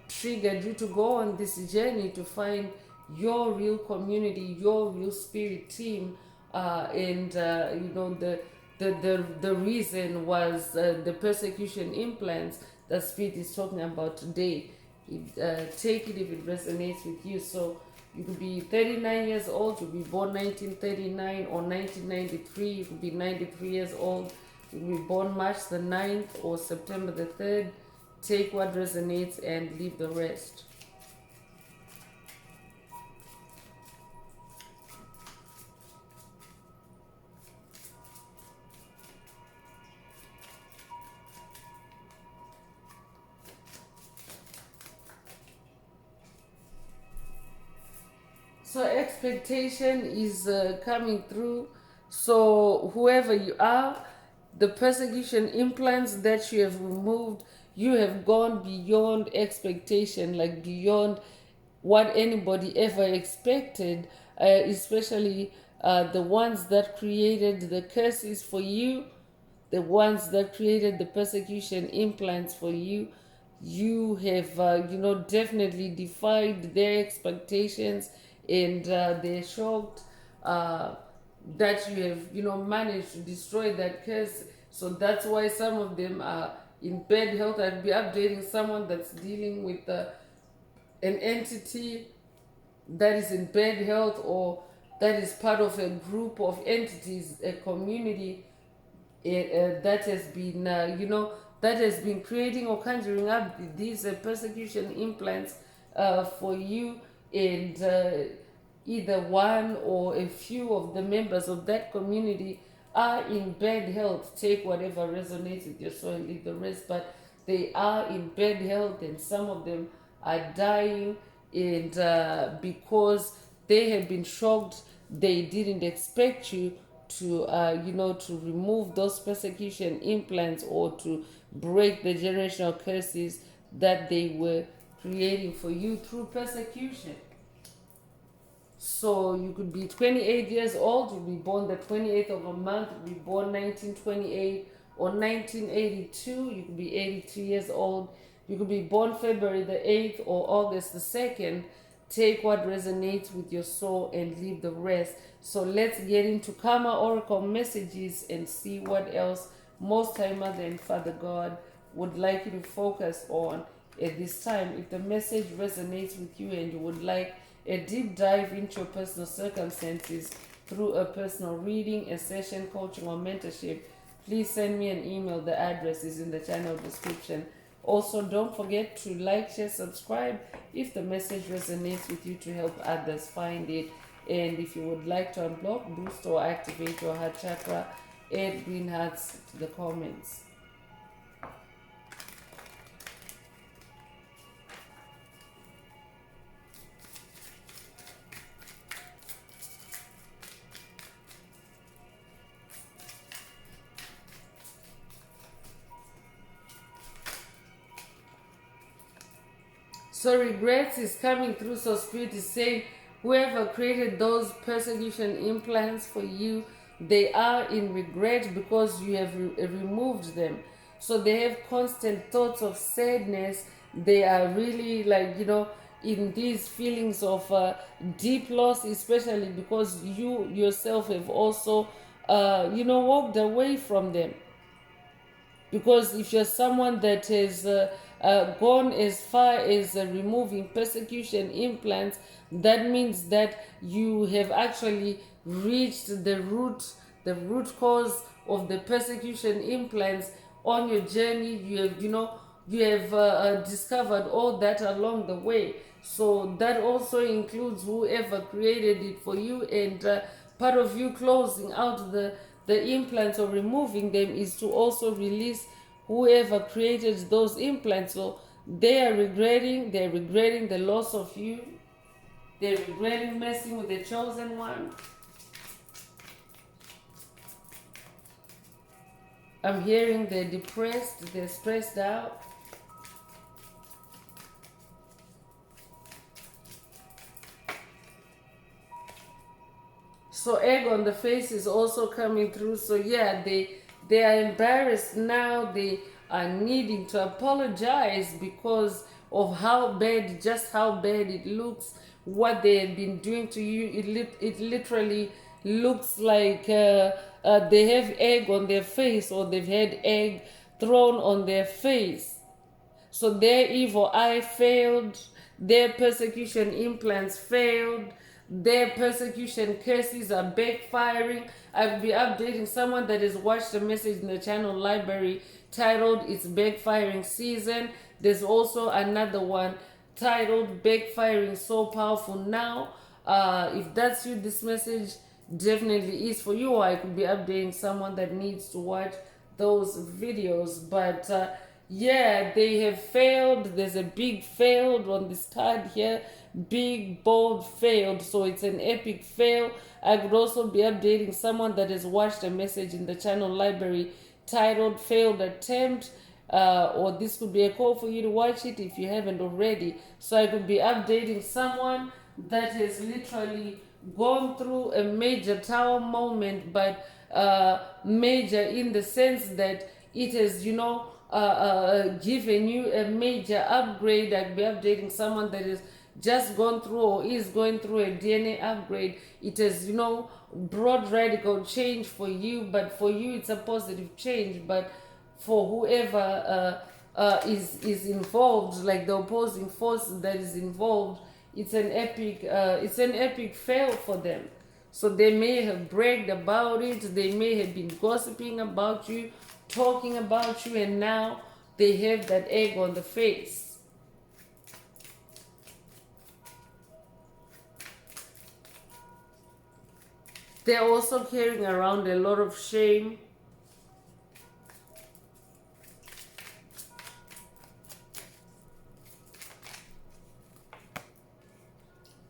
A: triggered you to go on this journey to find your real community, your real spirit team, and the reason was the persecution implants that spirit is talking about today. Take it if it resonates with you. So you could be 39 years old, you could be born 1939 or 1993, you could be 93 years old, you could be born March the 9th or September the 3rd. Take what resonates and leave the rest. So expectation is coming through. So whoever you are, the persecution implants that you have removed, you have gone beyond expectation, like beyond what anybody ever expected, especially the ones that created the curses for you, the ones that created the persecution implants for you. You have definitely defied their expectations, and they're shocked that you have managed to destroy that curse. So that's why some of them are in bad health. I'd be updating someone that's dealing with an entity that is in bad health, or that is part of a group of entities, a community that has been that has been creating or conjuring up these persecution implants for you, and either one or a few of the members of that community are in bad health. Take whatever resonates with your soul and leave the rest. But they are in bad health, and some of them are dying, and because they have been shocked, they didn't expect you to to remove those persecution implants or to break the generational curses that they were creating for you through persecution. So you could be 28 years old, you'll be born the 28th of a month, you'll be born 1928 or 1982, you could be 82 years old, you could be born February the 8th or August the 2nd. Take what resonates with your soul and leave the rest. So let's get into Karma Oracle messages and see what else Most High Mother and Father God would like you to focus on at this time. If the message resonates with you and you would like a deep dive into your personal circumstances through a personal reading, a session, coaching, or mentorship, please send me an email. The address is in the channel description. Also, don't forget to like, share, subscribe if the message resonates with you to help others find it. And if you would like to unblock, boost, or activate your heart chakra, add green hearts to the comments. So regrets is coming through. So Spirit is saying, whoever created those persecution implants for you, they are in regret because you have removed them. So they have constant thoughts of sadness. They are really in these feelings of deep loss, especially because you yourself have also walked away from them. Because if you're someone that has gone as far as removing persecution implants, that means that you have actually reached the root cause of the persecution implants on your journey. You have, you have discovered all that along the way. So that also includes whoever created it for you, and part of you closing out the implants or removing them is to also release whoever created those implants. So they're regretting the loss of you, they're regretting messing with the chosen one. I'm hearing they're depressed, they're stressed out. So egg on the face is also coming through. So yeah, they are embarrassed now. They are needing to apologize because of just how bad it looks. What they have been doing to you, it literally looks like they have egg on their face, or they've had egg thrown on their face. So their evil eye failed, their persecution implants failed, their persecution curses are backfiring. I'll be updating someone that has watched the message in the channel library titled It's Backfiring Season. There's also another one titled Backfiring So Powerful Now. If that's you, this message definitely is for you, or I could be updating someone that needs to watch those videos. But yeah, they have failed. There's a big failed on this card here, big bold failed. So it's an epic fail. I could also be updating someone that has watched a message in the channel library titled Failed Attempt, or this could be a call for you to watch it if you haven't already. So I could be updating someone that has literally gone through a major tower moment, but major in the sense that it has, given you a major upgrade. I'd be updating someone that has just gone through or is going through a DNA upgrade. It has, brought radical change for you, but for you it's a positive change. But for whoever is involved, like the opposing force that is involved, it's an epic fail for them. So they may have bragged about it, they may have been gossiping about you, talking about you, and now they have that egg on the face. They're also carrying around a lot of shame.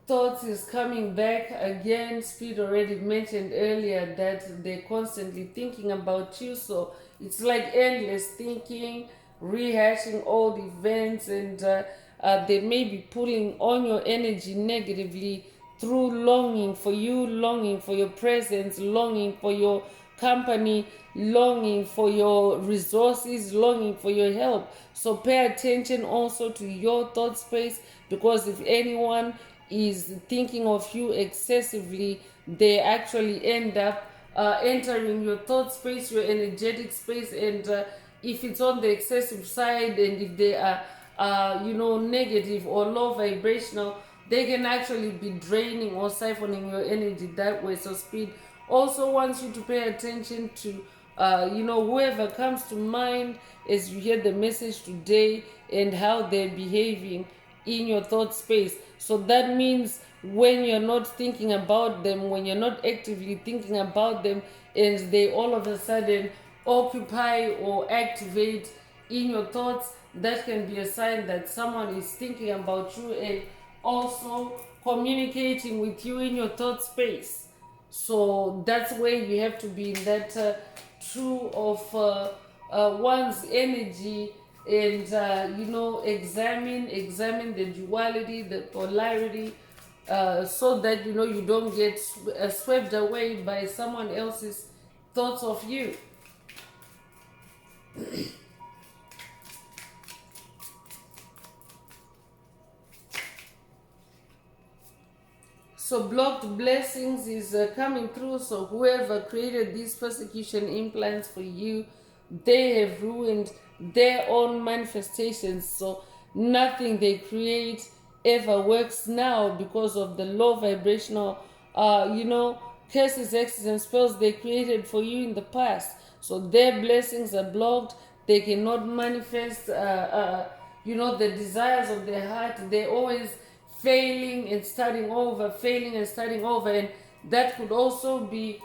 A: Thoughts is coming back again. Speed already mentioned earlier that they're constantly thinking about you. So it's like endless thinking, rehashing old events, and they may be pulling on your energy negatively through longing for you, longing for your presence, longing for your company, longing for your resources, longing for your help. So pay attention also to your thought space, because if anyone is thinking of you excessively, they actually end up entering your thought space, your energetic space, and if it's on the excessive side, and if they are negative or low vibrational, they can actually be draining or siphoning your energy that way. So Speed also wants you to pay attention to whoever comes to mind as you hear the message today, and how they're behaving in your thought space. So that means when you're not thinking about them, when you're not actively thinking about them, and they all of a sudden occupy or activate in your thoughts, that can be a sign that someone is thinking about you and also communicating with you in your thought space. So that's where you have to be in that true of one's energy, and examine the duality, the polarity, so that you don't get swept away by someone else's thoughts of you. So blocked blessings is coming through. So whoever created these persecution implants for you, they have ruined their own manifestations. So nothing they create ever works now because of the low vibrational, curses, hexes, and spells they created for you in the past. So their blessings are blocked, They cannot manifest, the desires of their heart. They're always failing and starting over, failing and starting over. And that could also be,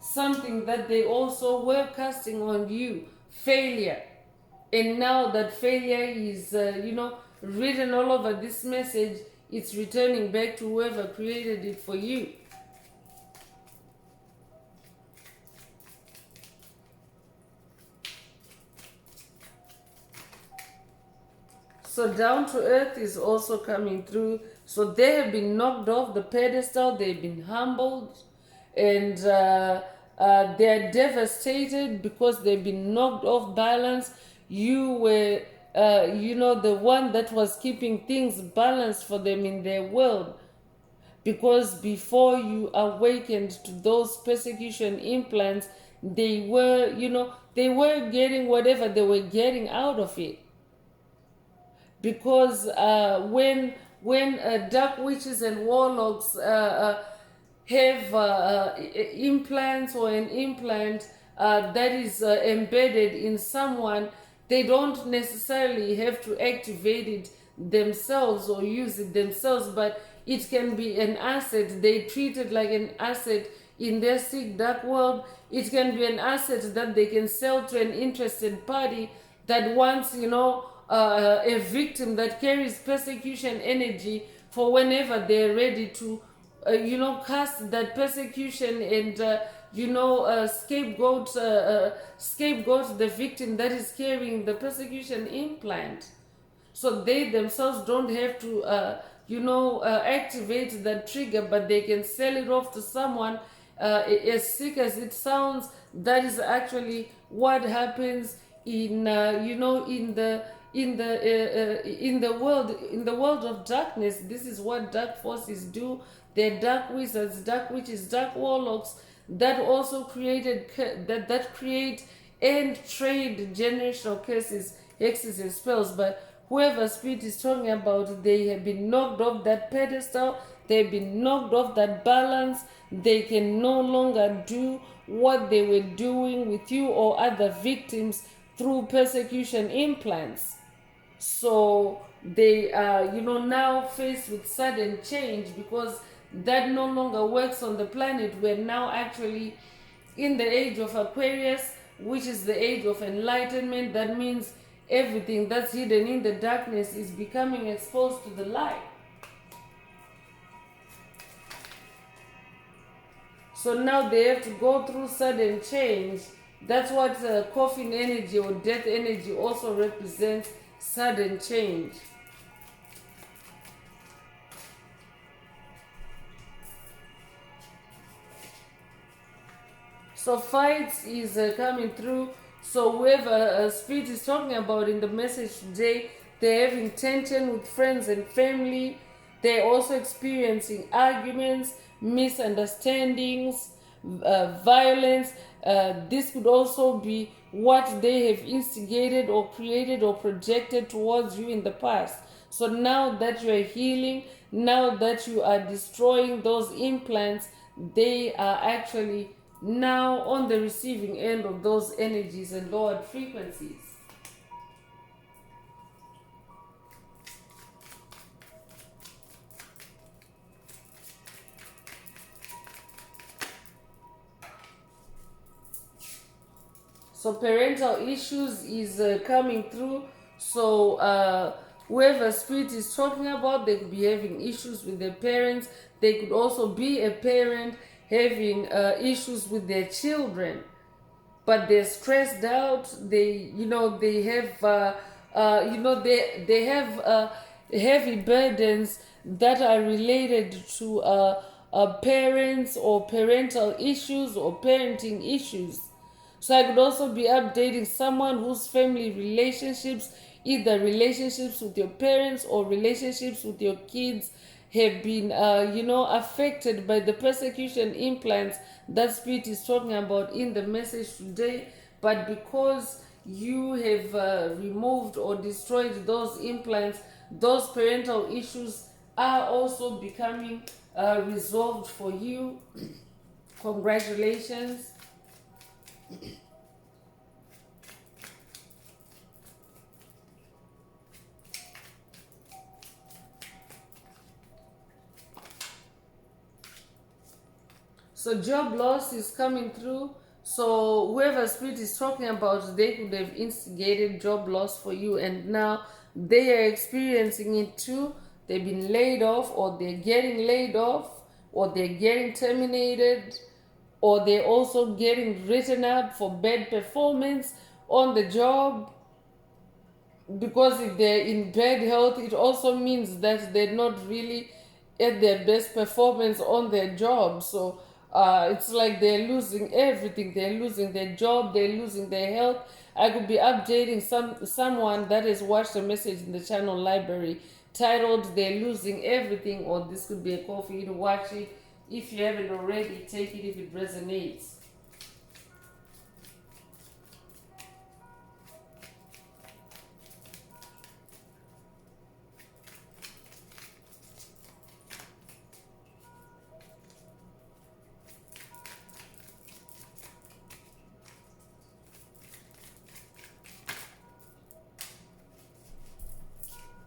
A: something that they also were casting on you, failure. And now that failure is, written all over this message, it's returning back to whoever created it for you. So down to earth is also coming through. So they have been knocked off the pedestal, they've been humbled, and they're devastated because they've been knocked off balance. You were, the one that was keeping things balanced for them in their world. Because before you awakened to those persecution implants, they were, they were getting whatever they were getting out of it. Because when dark witches and warlocks have implants or an implant that is embedded in someone, they don't necessarily have to activate it themselves or use it themselves, but it can be an asset. They treat it like an asset in their sick dark world. It can be an asset that they can sell to an interested party that wants, a victim that carries persecution energy for whenever they're ready to, cast that persecution and, scapegoat the victim that is carrying the persecution implant. So they themselves don't have to, activate that trigger, but they can sell it off to someone. As sick as it sounds, that is actually what happens in, in the world of darkness. This is what dark forces do. They're dark wizards, dark witches, dark warlocks that also that create and trade generational curses, hexes, and spells. But whoever spirit is talking about, they have been knocked off that pedestal. They've been knocked off that balance. They can no longer do what they were doing with you or other victims through persecution implants. So they are, now faced with sudden change because that no longer works on the planet. We're now actually in the age of Aquarius, which is the age of enlightenment. That means everything that's hidden in the darkness is becoming exposed to the light. So now they have to go through sudden change. That's what coffin energy or death energy also represents, sudden change. So fights is coming through. So whoever spirit is talking about in the message today, they're having tension with friends and family. They're also experiencing arguments, misunderstandings, violence. This could also be what they have instigated or created or projected towards you in the past. So now that you are healing, now that you are destroying those implants, they are actually now on the receiving end of those energies and lowered frequencies. So parental issues is coming through. So whoever spirit is talking about, they could be having issues with their parents. They could also be a parent having issues with their children, but they're stressed out. They have they have heavy burdens that are related to parents or parental issues or parenting issues. So I could also be updating someone whose family relationships, either relationships with your parents or relationships with your kids, have been, affected by the persecution implants that spirit is talking about in the message today. But because you have removed or destroyed those implants, those parental issues are also becoming resolved for you. Congratulations. So job loss is coming through. So whoever spirit is talking about, they could have instigated job loss for you, and now they are experiencing it too. They've been laid off, or they're getting laid off, or they're getting terminated, or they're also getting written up for bad performance on the job. Because if they're in bad health, it also means that they're not really at their best performance on their job. So it's like they're losing everything. They're losing their job, they're losing their health. I could be updating someone that has watched a message in the channel library titled "They're Losing Everything," or this could be a call for you to watch it. If you haven't already, take it if it resonates.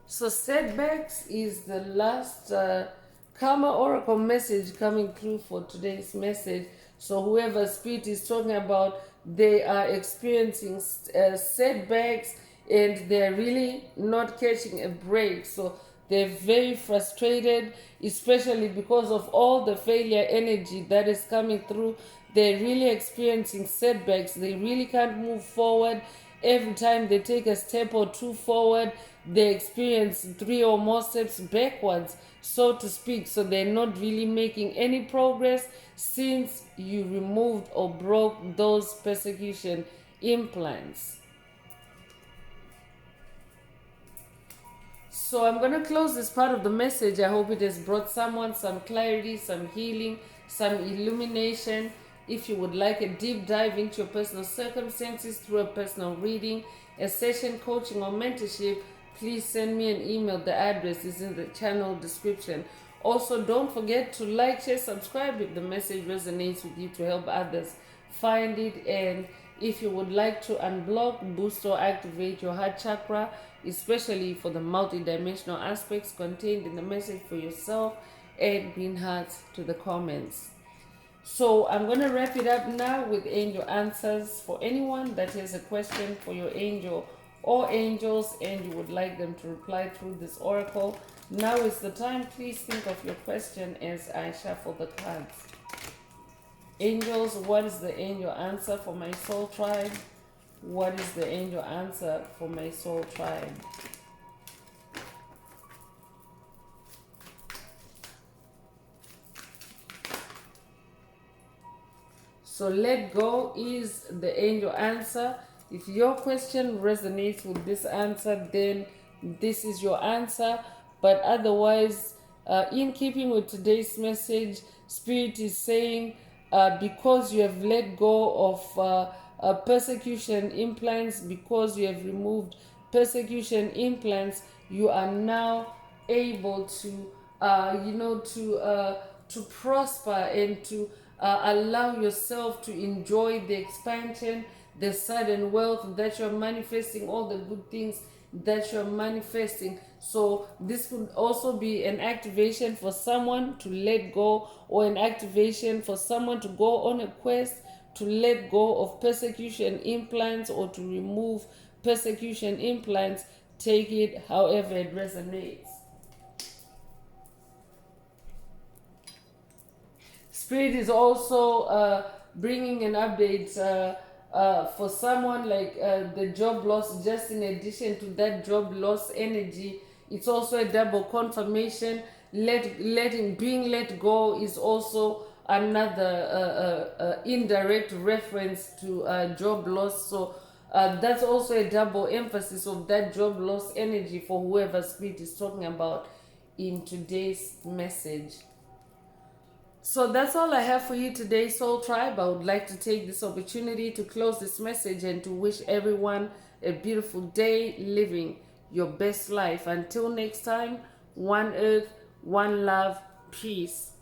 A: So setbacks is the last karma oracle message coming through for today's message. So whoever spirit is talking about, they are experiencing setbacks, and they're really not catching a break. So they're very frustrated, especially because of all the failure energy that is coming through. They're really experiencing setbacks. They really can't move forward. Every time they take a step or two forward, they experience three or more steps backwards, so to speak. So they're not really making any progress since you removed or broke those persecution implants. So I'm going to close this part of the message. I hope it has brought someone some clarity, some healing, some illumination. If you would like a deep dive into your personal circumstances through a personal reading, a session, coaching, or mentorship, please send me an email. The address is in the channel description. Also, don't forget to like, share, subscribe if the message resonates with you, to help others find it. And if you would like to unblock, boost, or activate your heart chakra, especially for the multidimensional aspects contained in the message for yourself, add green hearts to the comments. So I'm going to wrap it up now with angel answers. For anyone that has a question for your angel or angels and you would like them to reply through this oracle, now is the time. Please think of your question as I shuffle the cards. Angels, what is the angel answer for my soul tribe? What is the angel answer for my soul tribe? So let go is the angel answer. If your question resonates with this answer, then this is your answer. But otherwise, in keeping with today's message, Spirit is saying, because you have let go of persecution implants, because you have removed persecution implants, you are now able to, to prosper and to allow yourself to enjoy the expansion, the sudden wealth that you're manifesting, all the good things that you're manifesting. So this could also be an activation for someone to let go, or an activation for someone to go on a quest to let go of persecution implants, or to remove persecution implants. Take it however it resonates. Spirit is also bringing an update for someone like the job loss. Just in addition to that job loss energy, it's also a double confirmation. Being let go is also another indirect reference to job loss. So that's also a double emphasis of that job loss energy for whoever Spirit is talking about in today's message. So that's all I have for you today, Soul Tribe. I would like to take this opportunity to close this message and to wish everyone a beautiful day living your best life. Until next time, one earth, one love, peace.